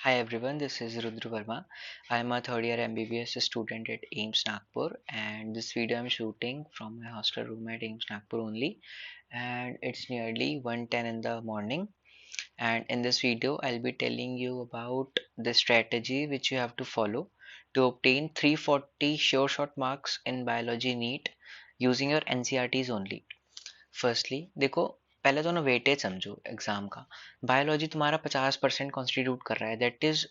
Hi everyone, this is Rudra Verma. I am a third year MBBS student at AIMS Nagpur, and this video I'm shooting from my hostel room at AIMS Nagpur only, and it's nearly 1:10 in the morning. And in this video I'll be telling you about the strategy which you have to follow to obtain 340 sure shot marks in biology NEET using your NCERTs only. Firstly देखो, पहले तो ना weightage समझो exam का। Biology तुम्हारा 50% constitute कर रहा है, that is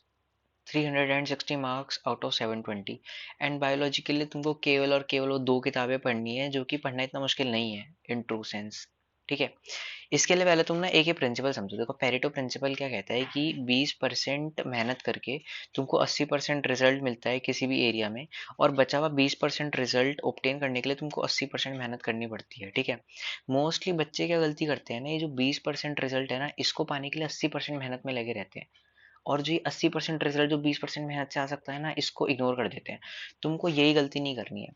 360 marks out of 720। And biology के लिए तुमको केवल और केवल वो दो किताबें पढ़नी है, जो कि पढ़ना इतना मुश्किल नहीं है इन ट्रू सेंस। ठीक है, इसके लिए पहले तुम ना एक ही प्रिंसिपल समझो। देखो, पेरेटो प्रिंसिपल क्या कहता है कि 20% मेहनत करके तुमको 80% रिजल्ट मिलता है किसी भी एरिया में, और बचा हुआ 20% रिजल्ट ऑब्टेन करने के लिए तुमको 80% मेहनत करनी पड़ती है। ठीक है, मोस्टली बच्चे क्या गलती करते हैं ना, ये जो 20% रिजल्ट है ना, इसको पाने के लिए 80% मेहनत में लगे रहते हैं, और जो ये 80% रिजल्ट जो 20% मेहनत से आ सकता है ना, इसको इग्नोर कर देते हैं। तुमको यही गलती नहीं करनी है।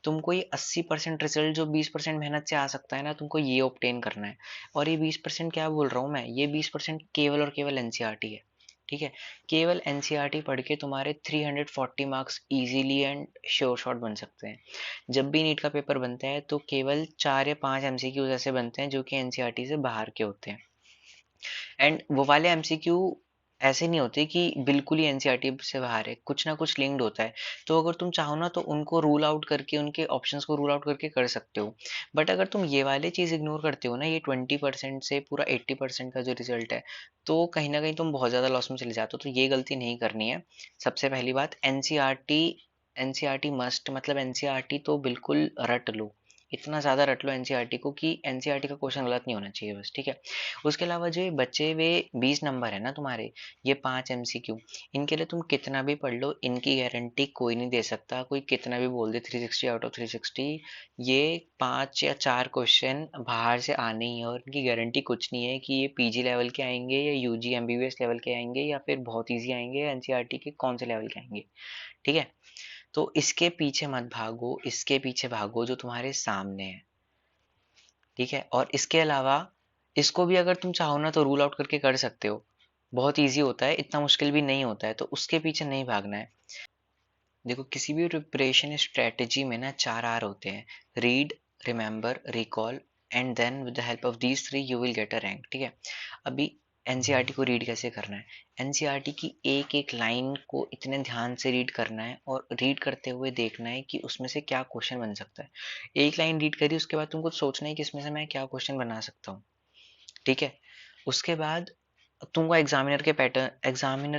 तुमको ये 80% रिजल्ट जो 20% मेहनत से आ सकता है ना, तुमको ये ऑब्टेन करना है। और ये 20% क्या बोल रहा हूँ मैं, ये 20% केवल और केवल एनसीईआरटी है। ठीक है, केवल एनसीईआरटी पढ़ के तुम्हारे 340 marks easily and sure shot बन सकते हैं। जब भी नीट का पेपर बनता है तो केवल 4 या 5 एमसीक्यूज ऐसे बनते हैं जो कि एनसीईआरटी से बाहर के होते हैं। एंड वो वाले एमसीक्यू ऐसे नहीं होते कि बिल्कुल ही एनसीईआरटी से बाहर है, कुछ ना कुछ लिंक्ड होता है। तो अगर तुम चाहो ना तो उनको रूल आउट करके, उनके ऑप्शंस को रूल आउट करके कर सकते हो। बट अगर तुम ये वाले चीज़ इग्नोर करते हो ना, ये 20% से पूरा 80% का जो रिजल्ट है, तो कहीं ना कहीं तुम बहुत ज़्यादा लॉस में चले जाते हो। तो ये गलती नहीं करनी है। सबसे पहली बात, एनसीईआरटी एनसीईआरटी मस्ट, मतलब एनसीईआरटी तो बिल्कुल रट लो। इतना ज़्यादा रट लो एनसीईआरटी को कि एनसीईआरटी का क्वेश्चन गलत नहीं होना चाहिए बस। ठीक है, उसके अलावा जो ये बचे हुए 20 नंबर है ना तुम्हारे, ये 5 एमसीक्यू, इनके लिए तुम कितना भी पढ़ लो, इनकी गारंटी कोई नहीं दे सकता। कोई कितना भी बोल दे 360 आउट ऑफ 360, ये 5 या 4 क्वेश्चन बाहर से आने ही है, और इनकी गारंटी कुछ नहीं है कि ये पीजी लेवल के आएंगे या यूजी एमबीबीएस लेवल के आएंगे या फिर बहुत ईजी आएंगे या एनसीईआरटी के कौन से लेवल के आएंगे। ठीक है, तो इसके पीछे मत भागो, इसके पीछे भागो जो तुम्हारे सामने है। ठीक है, और इसके अलावा इसको भी अगर तुम चाहो ना तो रूल आउट करके कर सकते हो। बहुत इजी होता है, इतना मुश्किल भी नहीं होता है, तो उसके पीछे नहीं भागना है। देखो, किसी भी प्रिपरेशन स्ट्रेटेजी में ना 4 आर होते हैं: read, remember, recall, and then with the help of these three you will get a rank. ठीक है, अभी एनसीईआरटी को रीड कैसे करना है? एनसीईआरटी की एक एक लाइन को इतने ध्यान से रीड करना है, और रीड करते हुए देखना है कि उसमें से क्या क्वेश्चन बन सकता है। एक लाइन रीड करी, उसके बाद तुमको सोचना है कि इसमें से मैं क्या क्वेश्चन बना सकता हूँ। ठीक है, उसके बाद तुमको एग्जामिनर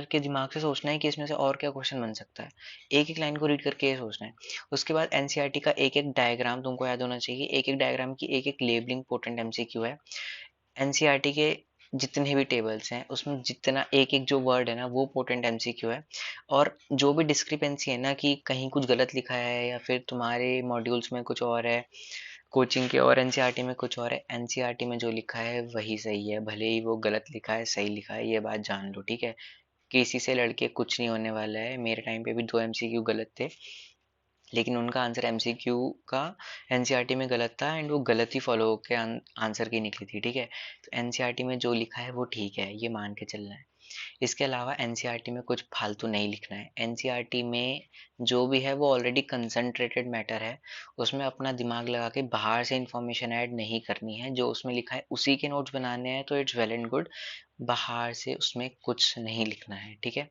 के दिमाग से सोचना है कि इसमें से और क्या क्वेश्चन बन सकता है। एक एक लाइन को रीड करके ये सोचना है। उसके बाद एनसीईआरटी का एक एक डायग्राम तुमको याद होना चाहिए। एक एक डायग्राम की एक एक लेबलिंग पोर्टेंट एमसीक्यू है। एनसीईआरटी के जितने भी टेबल्स हैं, उसमें जितना एक एक जो वर्ड है ना, वो पोर्टेंट एमसीक्यू है। और जो भी डिस्क्रिपेंसी है ना, कि कहीं कुछ गलत लिखा है या फिर तुम्हारे मॉड्यूल्स में कुछ और है, कोचिंग के और एनसीईआरटी में कुछ और है, एनसीईआरटी में जो लिखा है वही सही है, भले ही वो गलत लिखा है सही लिखा है, ये बात जान लो। ठीक है, किसी से लड़के कुछ नहीं होने वाला है। मेरे टाइम पे भी 2 एमसीक्यू गलत थे, लेकिन उनका आंसर एमसीक्यू का एनसीईआरटी में गलत था, एंड वो गलत ही फॉलो होकर आंसर की निकली थी। ठीक है, तो एनसीईआरटी में जो लिखा है वो ठीक है, ये मान के चलना है। इसके अलावा एनसीईआरटी में कुछ फालतू नहीं लिखना है। एनसीईआरटी में जो भी है वो ऑलरेडी कंसंट्रेटेड मैटर है, उसमें अपना दिमाग लगा के बाहर से इंफॉर्मेशन ऐड नहीं करनी है। जो उसमें लिखा है उसी के नोट्स बनाने हैं, तो इट्स वेल एंड गुड। बाहर से उसमें कुछ नहीं लिखना है। ठीक है,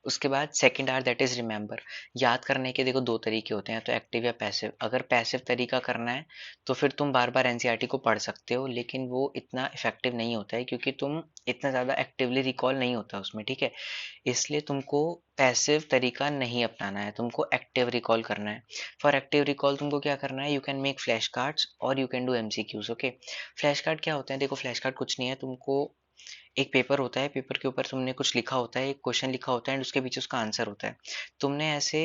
उसके बाद second R, that is remember. याद करने के देखो दो तरीके होते हैं, तो एक्टिव या पैसिव। अगर पैसिव तरीका करना है तो फिर तुम बार बार एनसीईआरटी को पढ़ सकते हो, लेकिन वो इतना इफेक्टिव नहीं होता है, क्योंकि तुम इतना ज़्यादा एक्टिवली रिकॉल नहीं होता उसमें। ठीक है, इसलिए तुमको पैसिव तरीका नहीं अपनाना है, तुमको एक्टिव रिकॉल करना है। फॉर एक्टिव रिकॉल तुमको क्या करना है, you can make flash cards और you can do MCQs. Okay, flash card क्या होता है? देखो, फ्लैश कार्ड कुछ नहीं है, तुमको एक पेपर होता है, पेपर के ऊपर तुमने कुछ लिखा होता है, एक क्वेश्चन लिखा होता है, एंड उसके पीछे उसका आंसर होता है। तुमने ऐसे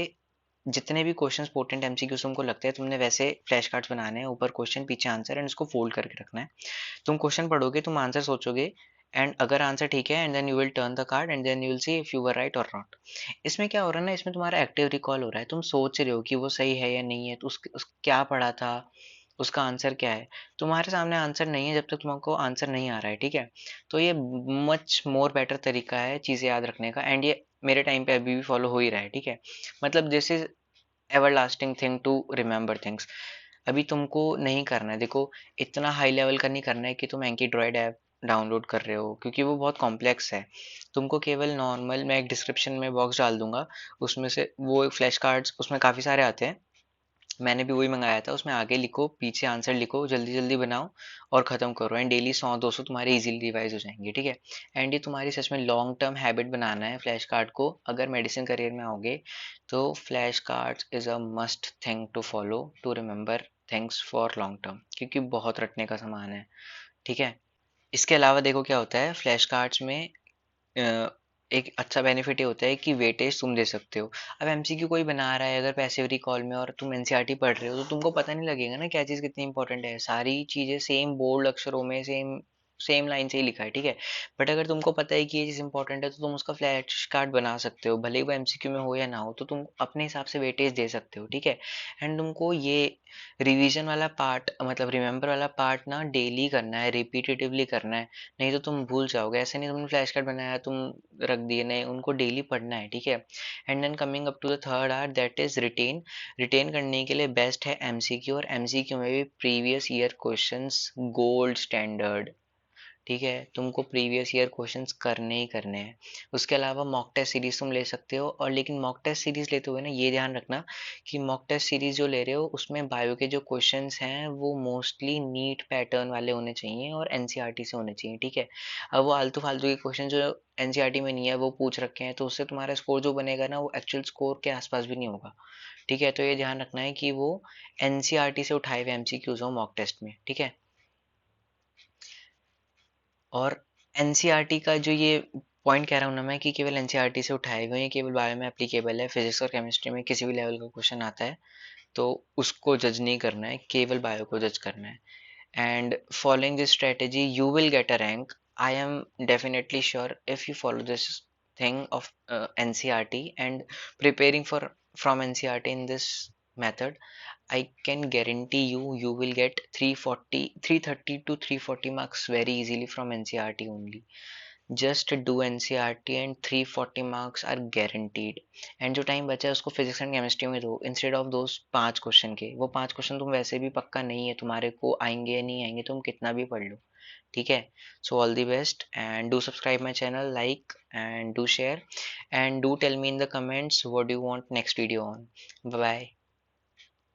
जितने भी क्वेश्चंस पोर्टेंट एमसीक्यूज तुमको लगते हैं, तुमने वैसे फ्लैश कार्ड्स बनाने हैं, ऊपर क्वेश्चन पीछे आंसर, एंड उसको फोल्ड करके रखना है। तुम क्वेश्चन पढ़ोगे, तुम आंसर सोचोगे, एंड अगर आंसर ठीक है, and then you will turn the card and then you will see if you were right or not. इसमें क्या हो रहा है ना, इसमें तुम्हारा एक्टिव रिकॉल हो रहा है। तुम सोच रहे हो कि वो सही है या नहीं है, तो क्या पढ़ा था, उसका आंसर क्या है। तुम्हारे सामने आंसर नहीं है जब तक तुमको आंसर नहीं आ रहा है, ठीक है। तो ये मच मोर बेटर तरीका है चीज़ें याद रखने का, एंड ये मेरे टाइम पे अभी भी फॉलो हो ही रहा है, ठीक है। मतलब this is everlasting thing to remember things. अभी तुमको नहीं करना है, देखो, इतना हाई लेवल का नहीं करना है कि तुम एंकीड्रॉयड ऐप डाउनलोड कर रहे हो, क्योंकि वो बहुत कॉम्प्लेक्स है। तुमको केवल नॉर्मल, मैं एक डिस्क्रिप्शन में बॉक्स डाल दूंगा, उसमें से वो फ्लैश कार्ड्स उसमें काफ़ी सारे आते हैं, मैंने भी वही मंगाया था। उसमें आगे लिखो, पीछे आंसर लिखो, जल्दी जल्दी बनाओ और ख़त्म करो, एंड डेली 100-200 तुम्हारे इजीली रिवाइज हो जाएंगे, ठीक है। एंड ये तुम्हारी सच में लॉन्ग टर्म हैबिट बनाना है फ्लैश कार्ड को, अगर मेडिसिन करियर में आओगे तो flash cards is a must thing to follow to remember things for long term, क्योंकि बहुत रटने का सामान है, ठीक है। इसके अलावा देखो क्या होता है फ्लैश कार्ड्स में, अ, एक अच्छा बेनिफिट ये होता है कि वेटेज तुम दे सकते हो। अब एमसीक्यू कोई बना रहा है अगर पैसिव रिकॉल में, और तुम एनसीईआरटी पढ़ रहे हो, तो तुमको पता नहीं लगेगा ना क्या चीज़ कितनी इंपॉर्टेंट है। सारी चीज़ें सेम बोल्ड अक्षरों में सेम सेम लाइन से ही लिखा है, ठीक है। बट अगर तुमको पता है कि ये चीज़ इंपॉर्टेंट है, तो तुम उसका फ्लैश कार्ड बना सकते हो, भले ही वो एमसीक्यू में हो या ना हो, तो तुम अपने हिसाब से वेटेज दे सकते हो, ठीक है। एंड तुमको ये रिवीजन वाला पार्ट, मतलब रिमेंबर वाला पार्ट ना डेली करना है, रिपीटेटिवली करना है, नहीं तो तुम भूल जाओगे। ऐसे नहीं तुमने फ्लैश कार्ड बनाया तुम रख दिए, नहीं, उनको डेली पढ़ना है, ठीक है। And then coming up to the third art, that is retain. Retain करने के लिए बेस्ट है एमसीक्यू, और एमसीक्यू में भी previous year questions gold standard, ठीक है। तुमको प्रीवियस ईयर क्वेश्चंस करने ही करने हैं। उसके अलावा मॉक टेस्ट सीरीज तुम ले सकते हो, और लेकिन मॉक टेस्ट सीरीज लेते हुए ना ये ध्यान रखना कि मॉक टेस्ट सीरीज जो ले रहे हो उसमें बायो के जो क्वेश्चंस हैं वो मोस्टली नीट पैटर्न वाले होने चाहिए और एनसीईआरटी से होने चाहिए, ठीक है। अब वो आलतू फालतू के क्वेश्चन जो एनसीईआरटी में नहीं है वो पूछ रखे हैं, तो उससे तुम्हारा स्कोर जो बनेगा ना वो एक्चुअल स्कोर के आसपास भी नहीं होगा, ठीक है। तो ये ध्यान रखना है कि वो एनसीईआरटी से उठाए हुए एमसीक्यूज हो मॉक टेस्ट में, ठीक है। और एनसीईआरटी का जो ये पॉइंट कह रहा हूँ ना मैं, कि केवल एनसीईआरटी से उठाए हुए हैं, केवल बायो में एप्लीकेबल है, फिजिक्स और केमिस्ट्री में किसी भी लेवल का क्वेश्चन आता है तो उसको जज नहीं करना है, केवल बायो को जज करना है। And following this strategy you will get a rank. I am definitely sure if you follow this thing of NCRT and preparing for from NCRT in this method, I can guarantee you will get 340 330 to 340 marks very easily from NCRT only. Just do NCRT and 340 marks are guaranteed. And जो time बचा है उसको physics and chemistry में दो, instead of those 5 question के। वो 5 question तुम वैसे भी पक्का नहीं है तुम्हारे को आएंगे या नहीं आएंगे, तुम कितना भी पढ़ लो, ठीक है। So all the best, and do subscribe my channel, like and do share, and do tell me in the comments what do you want next video on. Bye bye.